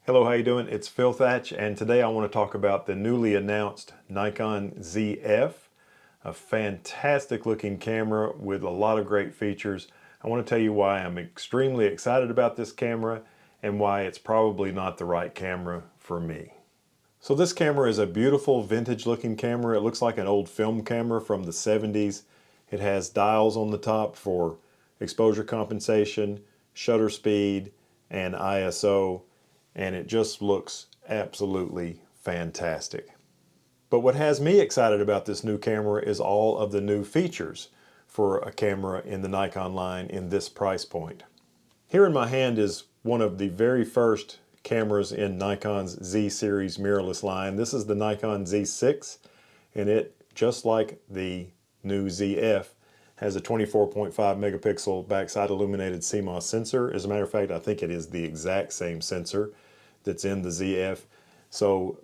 Hello, how you doing? It's Phil Thatch, and today I want to talk about the newly announced Nikon ZF, a fantastic looking camera with a lot of great features. I want to tell you why I'm extremely excited about this camera and why it's probably not the right camera for me. So this camera is a beautiful vintage looking camera. It looks like an old film camera from the 70s. It has dials on the top for exposure compensation, shutter speed, and ISO. And it just looks absolutely fantastic. But what has me excited about this new camera is all of the new features for a camera in the Nikon line in this price point. Here in my hand is one of the very first cameras in Nikon's Z series mirrorless line. This is the Nikon Z6, and it, just like the new ZF, has a 24.5 megapixel backside illuminated CMOS sensor. As a matter of fact, I think it is the exact same sensor that's in the ZF. So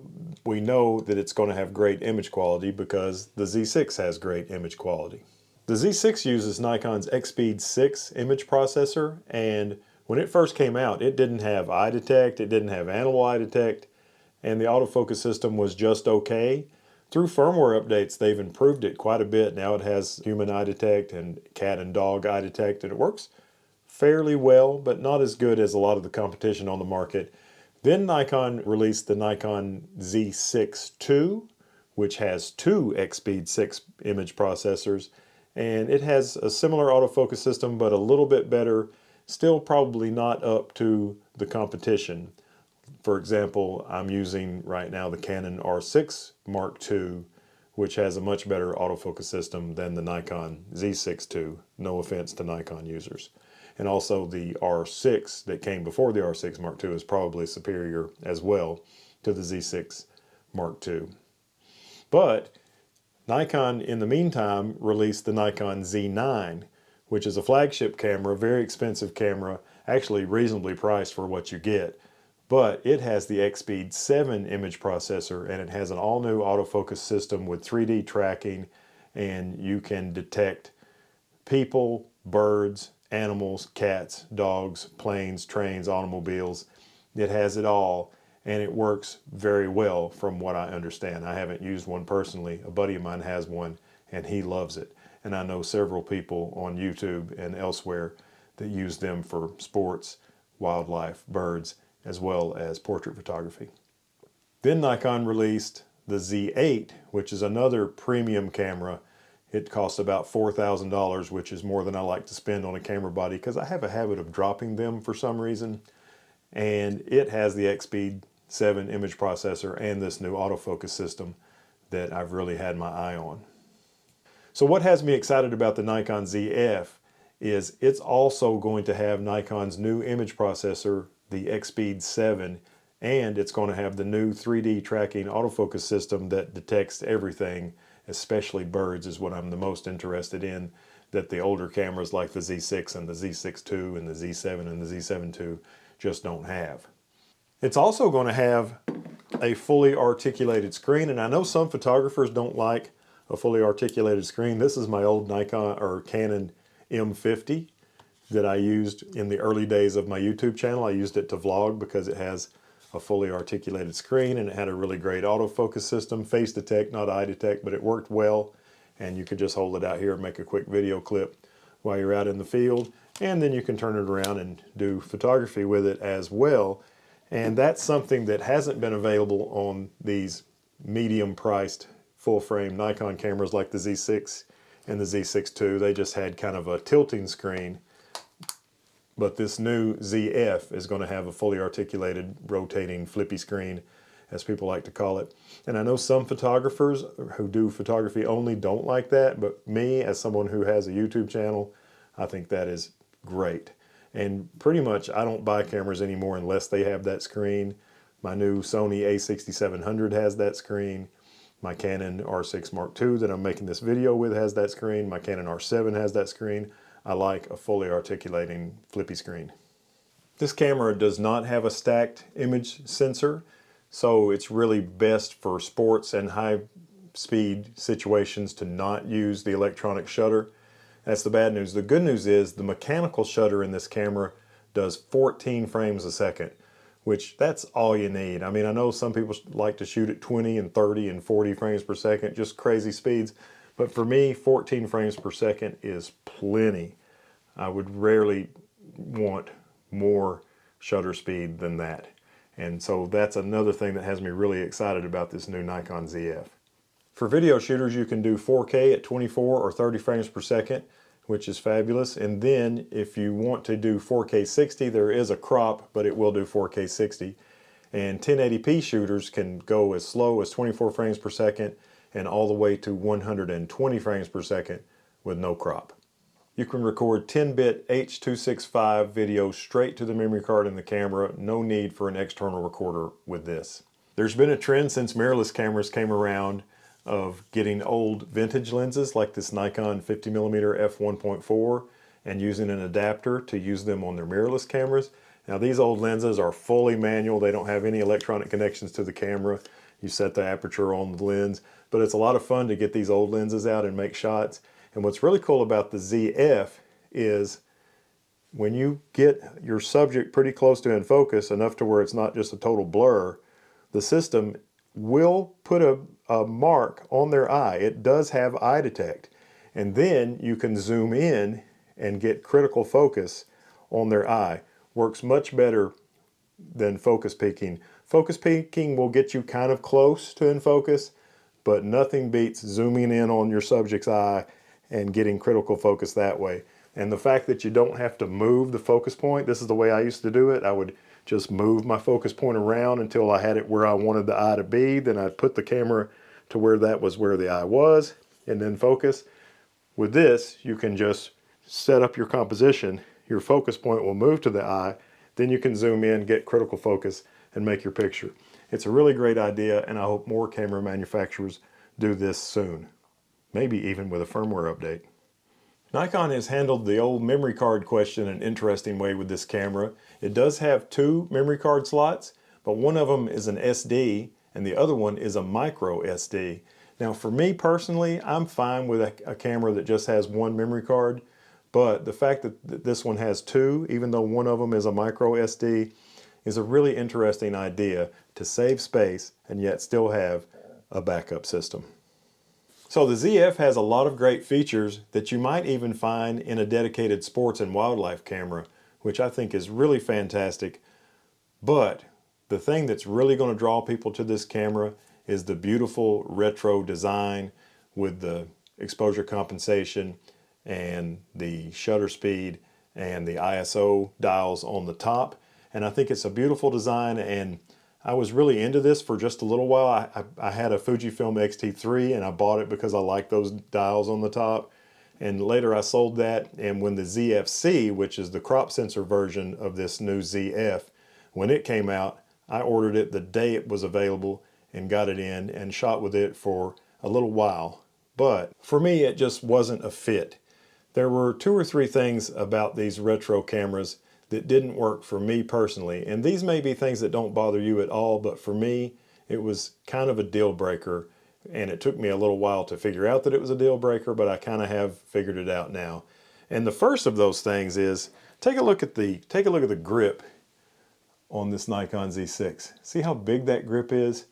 we know that it's going to have great image quality because the Z6 has great image quality. The Z6 uses Nikon's Expeed 6 image processor, and when it first came out, it didn't have eye detect, it didn't have animal eye detect, and the autofocus system was just okay. Through firmware updates, they've improved it quite a bit. Now it has human eye detect and cat and dog eye detect, and it works fairly well, but not as good as a lot of the competition on the market. Then Nikon released the Nikon Z6 II, which has two Expeed 6 image processors, and it has a similar autofocus system but a little bit better, still probably not up to the competition. For example, I'm using right now the Canon R6 Mark II, which has a much better autofocus system than the Nikon Z6 II. No offense to Nikon users. And also the R6 that came before the R6 Mark II is probably superior as well to the Z6 Mark II. But Nikon, in the meantime, released the Nikon Z9, which is a flagship camera, very expensive camera, actually reasonably priced for what you get. But it has the Expeed 7 image processor, and it has an all-new autofocus system with 3D tracking, and you can detect people, birds, animals, cats, dogs, planes, trains, automobiles. It has it all, and it works very well from what I understand. I haven't used one personally. A buddy of mine has one, and he loves it. And I know several people on YouTube and elsewhere that use them for sports, wildlife, birds, as well as portrait photography. Then Nikon released the Z8, which is another premium camera. It costs about $4,000, which is more than I like to spend on a camera body because I have a habit of dropping them for some reason. And it has the Expeed 7 image processor and this new autofocus system that I've really had my eye on. So what has me excited about the Nikon ZF is it's also going to have Nikon's new image processor, the Expeed 7, and it's going to have the new 3D tracking autofocus system that detects everything, especially birds is what I'm the most interested in, that the older cameras like the Z6 and the Z6 II and the Z7 and the Z7 II just don't have. It's also going to have a fully articulated screen, and I know some photographers don't like a fully articulated screen. This is my old Nikon or Canon M50 that I used in the early days of my YouTube channel. I used it to vlog because it has a fully articulated screen and it had a really great autofocus system, face detect, not eye detect, but it worked well. And you could just hold it out here and make a quick video clip while you're out in the field. And then you can turn it around and do photography with it as well. And that's something that hasn't been available on these medium priced full frame Nikon cameras like the Z6 and the Z6 II. They just had kind of a tilting screen. But this new ZF is going to have a fully articulated, rotating, flippy screen, as people like to call it. And I know some photographers who do photography only don't like that, but me, as someone who has a YouTube channel, I think that is great. And pretty much I don't buy cameras anymore unless they have that screen. My new Sony a6700 has that screen. My Canon R6 Mark II that I'm making this video with has that screen. My Canon R7 has that screen. I like a fully articulating flippy screen. This camera does not have a stacked image sensor, so it's really best for sports and high speed situations to not use the electronic shutter. That's the bad news. The good news is the mechanical shutter in this camera does 14 frames a second, which that's all you need. I mean, I know some people like to shoot at 20 and 30 and 40 frames per second, just crazy speeds. But for me, 14 frames per second is plenty. I would rarely want more shutter speed than that. And so that's another thing that has me really excited about this new Nikon ZF. For video shooters, you can do 4K at 24 or 30 frames per second, which is fabulous. And then if you want to do 4K 60, there is a crop, but it will do 4K 60. And 1080p shooters can go as slow as 24 frames per second and all the way to 120 frames per second with no crop. You can record 10-bit H.265 video straight to the memory card in the camera. No need for an external recorder with this. There's been a trend since mirrorless cameras came around of getting old vintage lenses like this Nikon 50mm f1.4 and using an adapter to use them on their mirrorless cameras. Now these old lenses are fully manual. They don't have any electronic connections to the camera. You set the aperture on the lens, but it's a lot of fun to get these old lenses out and make shots. And what's really cool about the ZF is when you get your subject pretty close to in focus, enough to where it's not just a total blur, the system will put a mark on their eye. It does have eye detect. And then you can zoom in and get critical focus on their eye. Works much better than focus peaking. Focus peaking will get you kind of close to in focus, but nothing beats zooming in on your subject's eye and getting critical focus that way. And the fact that you don't have to move the focus point, this is the way I used to do it. I would just move my focus point around until I had it where I wanted the eye to be. Then I'd put the camera to where that was where the eye was and then focus. With this, you can just set up your composition. Your focus point will move to the eye. Then you can zoom in, get critical focus, and make your picture. It's a really great idea, and I hope more camera manufacturers do this soon. Maybe even with a firmware update. Nikon has handled the old memory card question in an interesting way with this camera. It does have two memory card slots, but one of them is an SD and the other one is a micro SD. Now for me personally, I'm fine with a camera that just has one memory card, but the fact that this one has two, even though one of them is a micro SD, is a really interesting idea to save space and yet still have a backup system. So the ZF has a lot of great features that you might even find in a dedicated sports and wildlife camera, which I think is really fantastic. But the thing that's really going to draw people to this camera is the beautiful retro design with the exposure compensation and the shutter speed and the ISO dials on the top. And I think it's a beautiful design, and I was really into this for just a little while. I had a Fujifilm X-T3 and I bought it because I like those dials on the top. And later I sold that, and when the ZF-C, which is the crop sensor version of this new ZF, when it came out, I ordered it the day it was available and got it in and shot with it for a little while. But for me, it just wasn't a fit. There were two or three things about these retro cameras that didn't work for me personally. And these may be things that don't bother you at all, but for me, it was kind of a deal breaker. And it took me a little while to figure out that it was a deal breaker, but I kind of have figured it out now. And the first of those things is, take a look at the grip on this Nikon Z6. See how big that grip is?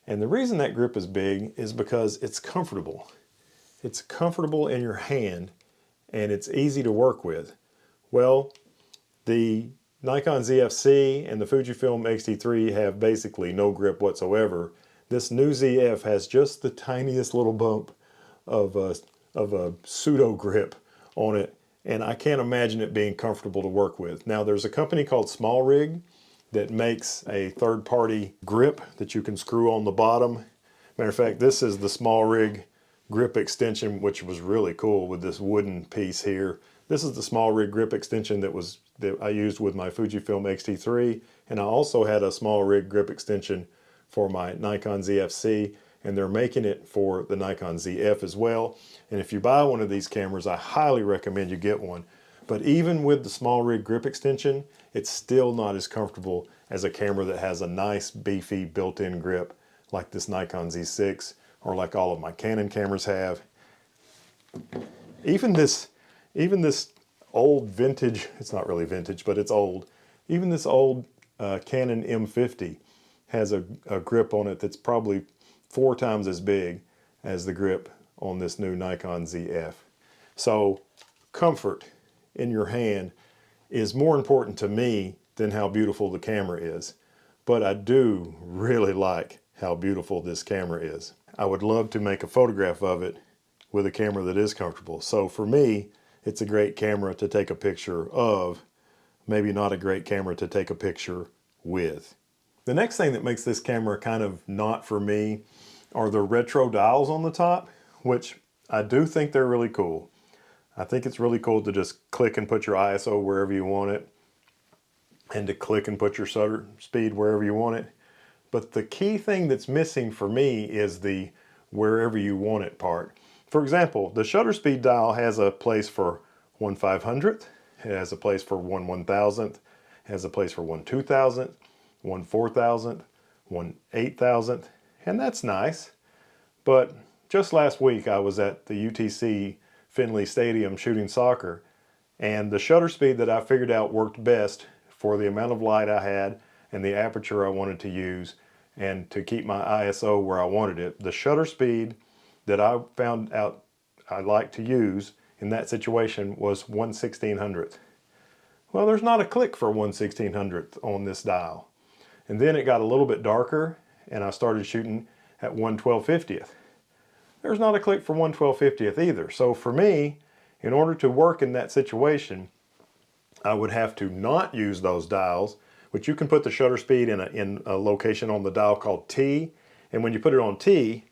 And the reason that grip is big is because it's comfortable. It's comfortable in your hand and it's easy to work with. Well, the Nikon ZF-C and the Fujifilm X-T3 have basically no grip whatsoever. This new ZF has just the tiniest little bump of a pseudo grip on it, and I can't imagine it being comfortable to work with. Now there's a company called Small Rig that makes a third-party grip that you can screw on the bottom. Matter of fact, this is the Small Rig grip extension, which was really cool with this wooden piece here. This is the Small Rig grip extension that I used with my Fujifilm X-T3, and I also had a Small Rig grip extension for my Nikon ZF-C, and they're making it for the Nikon ZF as well. And if you buy one of these cameras, I highly recommend you get one. But even with the Small Rig grip extension, it's still not as comfortable as a camera that has a nice beefy built-in grip like this Nikon Z6 or like all of my Canon cameras have. Even this old vintage, it's not really vintage, but it's old. Even this old Canon M50 has a grip on it that's probably 4 times as big as the grip on this new Nikon ZF. So comfort in your hand is more important to me than how beautiful the camera is. But I do really like how beautiful this camera is. I would love to make a photograph of it with a camera that is comfortable. So for me, it's a great camera to take a picture of, maybe not a great camera to take a picture with. The next thing that makes this camera kind of not for me are the retro dials on the top, which I do think they're really cool. I think it's really cool to just click and put your ISO wherever you want it, and to click and put your shutter speed wherever you want it. But the key thing that's missing for me is the wherever you want it part. For example, the shutter speed dial has a place for 1/500th, it has a place for 1/1000th, it has a place for 1/2000th, 1/4000th, 1/8000th, and that's nice. But just last week I was at the UTC Finley Stadium shooting soccer, and the shutter speed that I figured out worked best for the amount of light I had and the aperture I wanted to use, and to keep my ISO where I wanted it, the shutter speed that I found out I like to use in that situation was 1/1600th. Well, there's not a click for 1/1600th on this dial. And then it got a little bit darker and I started shooting at 1/1250th. There's not a click for 1/1250th either. So for me, in order to work in that situation, I would have to not use those dials, which you can put the shutter speed in a location on the dial called T. And when you put it on T,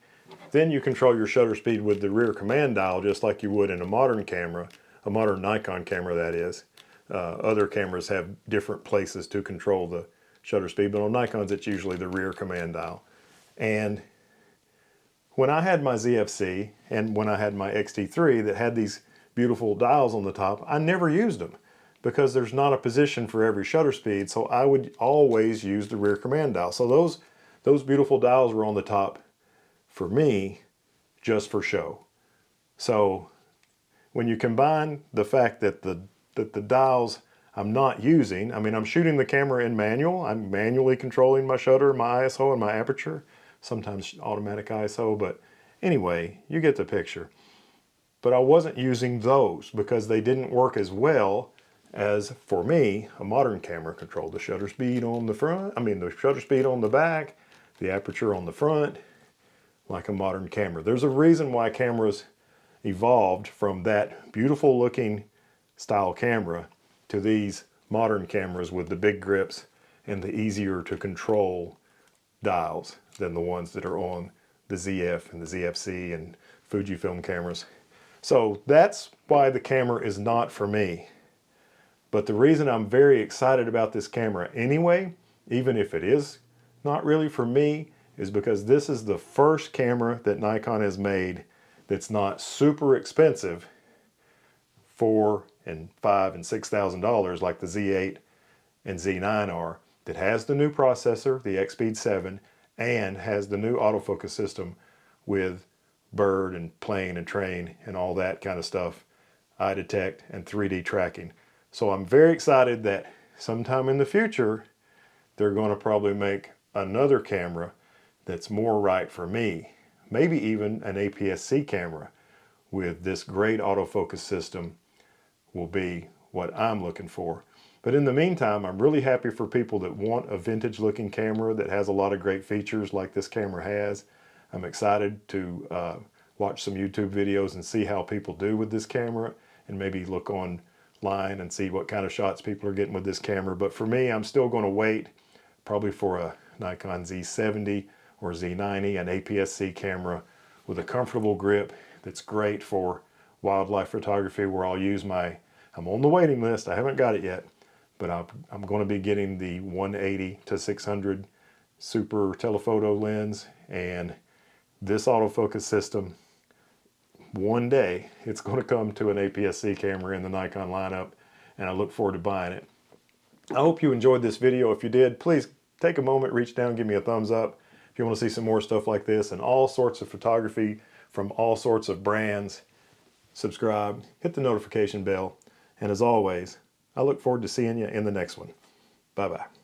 then you control your shutter speed with the rear command dial, just like you would in a modern camera, a modern Nikon camera that is. Other cameras have different places to control the shutter speed, but on Nikons it's usually the rear command dial. And when I had my ZFC and when I had my XT3 that had these beautiful dials on the top, I never used them because there's not a position for every shutter speed, so I would always use the rear command dial. So those beautiful dials were on the top for me just for show. So when you combine the fact that the dials I'm not using, I mean, I'm shooting the camera in manual, I'm manually controlling my shutter, my ISO, and my aperture, sometimes automatic ISO, but anyway, you get the picture. But I wasn't using those because they didn't work as well as, for me, a modern camera controlled the shutter speed on the front, the shutter speed on the back, the aperture on the front, like a modern camera. There's a reason why cameras evolved from that beautiful looking style camera to these modern cameras with the big grips and the easier to control dials than the ones that are on the ZF and the ZFC and Fujifilm cameras. So that's why the camera is not for me. But the reason I'm very excited about this camera anyway, even if it is not really for me, is because this is the first camera that Nikon has made that's not super expensive, $4,000 and $5,000 and $6,000 like the Z8 and Z9 are, that has the new processor, the Expeed 7, and has the new autofocus system with bird and plane and train and all that kind of stuff, eye detect and 3D tracking. So I'm very excited that sometime in the future they're going to probably make another camera that's more right for me. Maybe even an APS-C camera with this great autofocus system will be what I'm looking for. But in the meantime, I'm really happy for people that want a vintage looking camera that has a lot of great features like this camera has. I'm excited to watch some YouTube videos and see how people do with this camera, and maybe look online and see what kind of shots people are getting with this camera. But for me, I'm still going to wait probably for a Nikon Z70 or Z90, an APS-C camera with a comfortable grip that's great for wildlife photography, where I'll use I'm on the waiting list, I haven't got it yet, but I'm going to be getting the 180 to 600 super telephoto lens, and this autofocus system, one day it's going to come to an APS-C camera in the Nikon lineup, and I look forward to buying it. I hope you enjoyed this video. If you did, please take a moment, reach down, give me a thumbs up. If you want to see some more stuff like this and all sorts of photography from all sorts of brands, subscribe, hit the notification bell, and as always, I look forward to seeing you in the next one. Bye-bye.